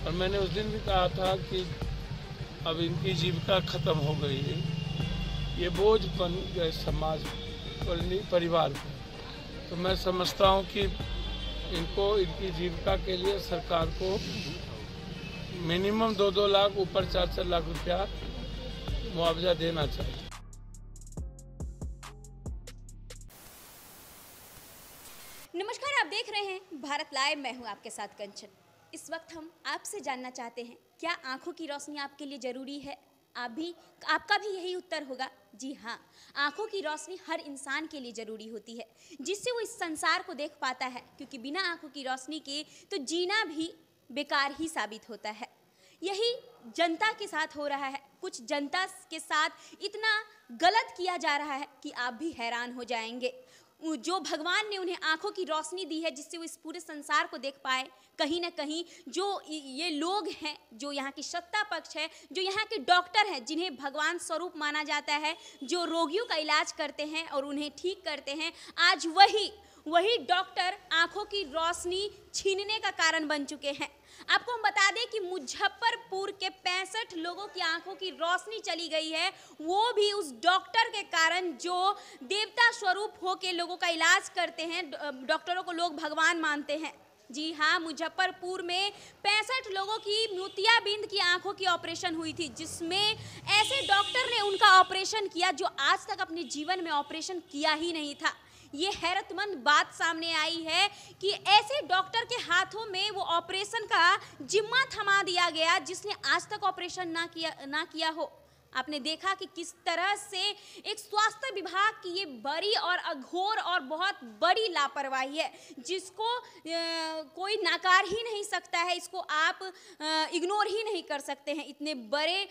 और मैंने उस दिन भी कहा था कि अब इनकी जीविका खत्म हो गई है, ये बोझ बन गए समाज और परिवार पर। तो मैं समझता हूँ कि इनको इनकी जीविका के लिए सरकार को मिनिमम 2-2 लाख ऊपर 4-4 लाख रुपया मुआवजा देना चाहिए। नमस्कार, आप देख रहे हैं भारत लाइव। मैं हूं आपके साथ कंचन। इस वक्त हम आपसे जानना चाहते हैं, क्या आंखों की रोशनी आपके लिए ज़रूरी है? आपका भी यही उत्तर होगा, जी हाँ। आंखों की रोशनी हर इंसान के लिए ज़रूरी होती है, जिससे वो इस संसार को देख पाता है, क्योंकि बिना आंखों की रोशनी के तो जीना भी बेकार ही साबित होता है। यही जनता के साथ हो रहा है। कुछ जनता के साथ इतना गलत किया जा रहा है कि आप भी हैरान हो जाएंगे। जो भगवान ने उन्हें आंखों की रोशनी दी है, जिससे वो इस पूरे संसार को देख पाए, कहीं ना कहीं जो ये लोग हैं, जो यहाँ की सत्ता पक्ष है, जो यहाँ के डॉक्टर हैं, जिन्हें भगवान स्वरूप माना जाता है, जो रोगियों का इलाज करते हैं और उन्हें ठीक करते हैं, आज वही डॉक्टर आंखों की रोशनी छीनने का कारण बन चुके हैं। आपको हम बता दें कि मुजफ्फरपुर के 65 लोगों की आंखों की रोशनी चली गई है, वो भी उस डॉक्टर के कारण जो देवता स्वरूप होके लोगों का इलाज करते हैं। डॉक्टरों को लोग भगवान मानते हैं। जी हाँ, मुजफ्फरपुर में 65 लोगों की मोतियाबिंद की आंखों की ऑपरेशन हुई थी, जिसमें ऐसे डॉक्टर ने उनका ऑपरेशन किया जो आज तक अपने जीवन में ऑपरेशन किया ही नहीं था। ये हैरतमंद बात सामने आई है कि ऐसे डॉक्टर के हाथों में वो ऑपरेशन का जिम्मा थमा दिया गया, जिसने आज तक ऑपरेशन ना किया हो। आपने देखा कि किस तरह से एक स्वास्थ्य विभाग की ये बड़ी और अघोर और बहुत बड़ी लापरवाही है, जिसको कोई नकार ही नहीं सकता है। इसको आप इग्नोर ही नहीं कर सकते हैं, इतने बड़े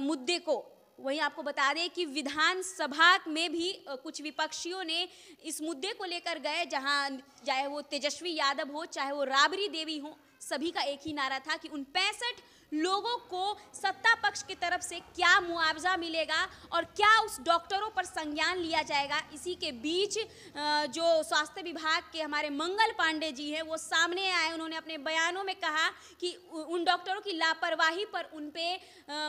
मुद्दे को। वहीं आपको बता दें कि विधानसभा में भी कुछ विपक्षियों ने इस मुद्दे को लेकर गए, जहां चाहे वो तेजस्वी यादव हो, चाहे वो राबड़ी देवी हो, सभी का एक ही नारा था कि उन 65 लोगों को सत्ता पक्ष की तरफ से क्या मुआवजा मिलेगा और क्या उस डॉक्टरों पर संज्ञान लिया जाएगा। इसी के बीच जो स्वास्थ्य विभाग के हमारे मंगल पांडे जी हैं, वो सामने आए। उन्होंने अपने बयानों में कहा कि उन डॉक्टरों की लापरवाही पर उन पे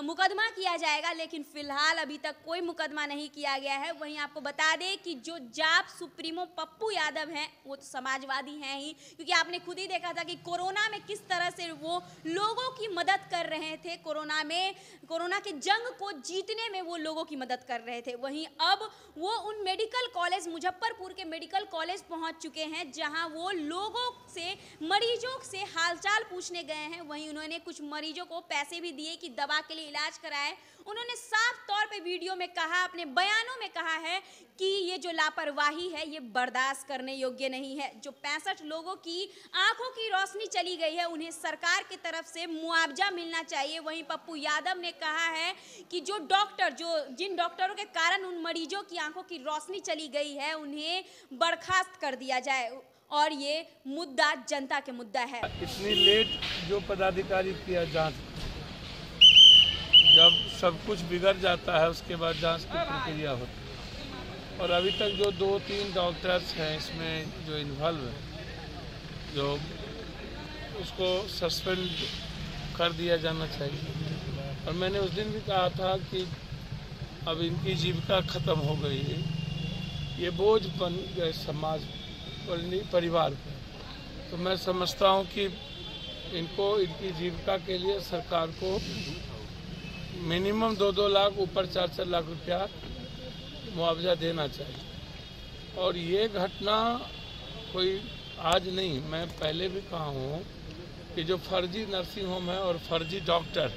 मुकदमा किया जाएगा, लेकिन फिलहाल अभी तक कोई मुकदमा नहीं किया गया है। वहीं आपको बता दें कि जो जाप सुप्रीमो पप्पू यादव हैं, वो तो समाजवादी हैं ही, क्योंकि आपने खुद ही देखा था कि कोरोना में किस तरह से वो लोगों की मदद कर रहे थे। कोरोना के जंग को जीतने में वो लोगों की मदद कर रहे थे। वहीं अब वो उन मेडिकल कॉलेज, मुजफ्फरपुर के मेडिकल कॉलेज पहुंच चुके हैं, जहां वो लोगों से, मरीजों से हालचाल पूछने गए हैं। वहीं उन्होंने कुछ मरीजों को पैसे भी दिए कि दवा के लिए इलाज कराए। उन्होंने साफ तौर पे वीडियो में कहा, अपने बयानों में कहा है कि ये जो लापरवाही है, ये बर्दाश्त करने योग्य नहीं है। जो 65 लोगों की आंखों की रोशनी चली गई है, उन्हें सरकार की तरफ से मुआवजा मिलना चाहिए। वहीं पप्पू यादव ने कहा है कि जिन डॉक्टरों के कारण उन मरीजों की आंखों की रोशनी चली गई है, उन्हें बर्खास्त कर दिया जाए। और ये मुद्दा जनता के मुद्दा है। इतनी लेट जो पदाधिकारी किया जांच, जब सब कुछ बिगड़ जाता है उसके बाद जांच की प्रक्रिया होती है। और अभी तक जो 2-3 डॉक्टर्स हैं इसमें जो इन्वॉल्व हैं, जो उसको सस्पेंड कर दिया जाना चाहिए। और मैंने उस दिन भी कहा था कि अब इनकी जीविका खत्म हो गई है, ये बोझ बन गए समाज और परिवार पर। तो मैं समझता हूँ कि इनको इनकी जीविका के लिए सरकार को मिनिमम 2-2 लाख ऊपर 4-4 लाख रुपया मुआवजा देना चाहिए। और ये घटना कोई आज नहीं, मैं पहले भी कहा हूँ कि जो फर्जी नर्सिंग होम है और फर्जी डॉक्टर,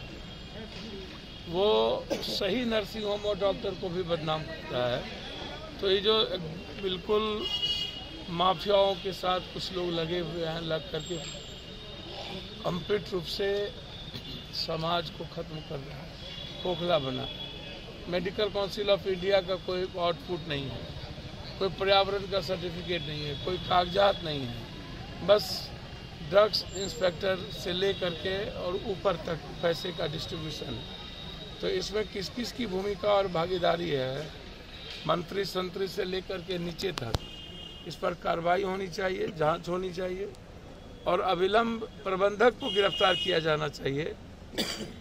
वो सही नर्सिंग होम और डॉक्टर को भी बदनाम करता है। तो ये जो बिल्कुल माफियाओं के साथ कुछ लोग लगे हुए हैं, लग करके कंप्लीट रूप से समाज को खत्म कर रहा है, खोखला बना। मेडिकल काउंसिल ऑफ इंडिया का कोई आउटपुट नहीं है, कोई पर्यावरण का सर्टिफिकेट नहीं है, कोई कागजात नहीं है, बस ड्रग्स इंस्पेक्टर से ले करके और ऊपर तक पैसे का डिस्ट्रीब्यूशन है। तो इसमें किस किस की भूमिका और भागीदारी है, मंत्री संतरी से लेकर के नीचे तक, इस पर कार्रवाई होनी चाहिए, जांच होनी चाहिए। और अविलंब प्रबंधक को गिरफ्तार किया जाना चाहिए।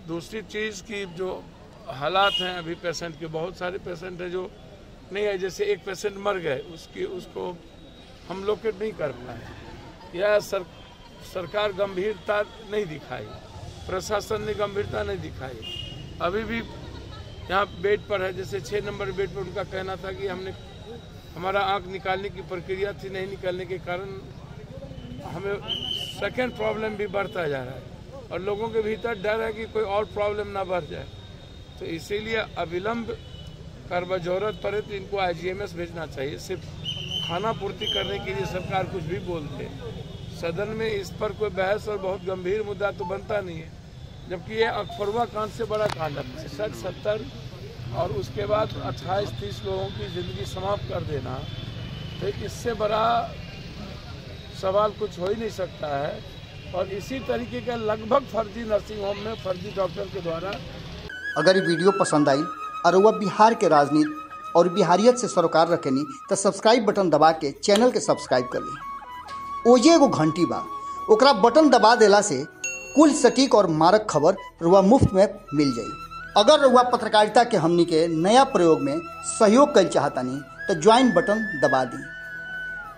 दूसरी चीज़ की जो हालात हैं अभी पेशेंट के, बहुत सारे पेशेंट हैं जो नहीं है, जैसे एक पेशेंट मर गए, उसको हम लोकेट नहीं कर पाए, या सरकार गंभीरता नहीं दिखाई, प्रशासन ने गंभीरता नहीं दिखाई। अभी भी यहाँ बेड पर है, जैसे 6 नंबर बेड पर उनका कहना था कि हमारा आँख निकालने की प्रक्रिया थी, नहीं निकालने के कारण हमें सेकेंड प्रॉब्लम भी बढ़ता जा रहा है और लोगों के भीतर डर है कि कोई और प्रॉब्लम ना बढ़ जाए। तो इसीलिए अविलंब कर जरूरत पड़े तो इनको IGMS भेजना चाहिए। सिर्फ खाना पूर्ति करने के लिए सरकार कुछ भी बोलते हैं, सदन में इस पर कोई बहस और बहुत गंभीर मुद्दा तो बनता नहीं है, जबकि ये अखफरवा कांड से बड़ा कांड है। 60-70 और उसके बाद 28-30 लोगों की ज़िंदगी समाप्त कर देना, तो इससे बड़ा सवाल कुछ हो ही नहीं सकता है। और इसी तरीके का लगभग फर्जी नर्सिंग होम में फर्जी डॉक्टर के द्वारा। अगर ये वीडियो पसंद आई और वह बिहार के राजनीति और बिहारियत से सरोकार रखेनी तो सब्सक्राइब बटन दबा के चैनल के सब्सक्राइब कर ली। ओजे एगो घंटी बा, ओकरा बटन दबा देला से कुल सटीक और मारक खबर रुआ मुफ्त में मिल जाई। अगर रुआ पत्रकारिता के हमनी के नया प्रयोग में सहयोग कर चाहतानी तो ज्वाइन बटन दबा दी।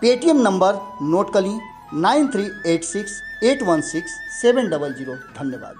पेटीएम नंबर नोट कर ली 9386816700। धन्यवाद।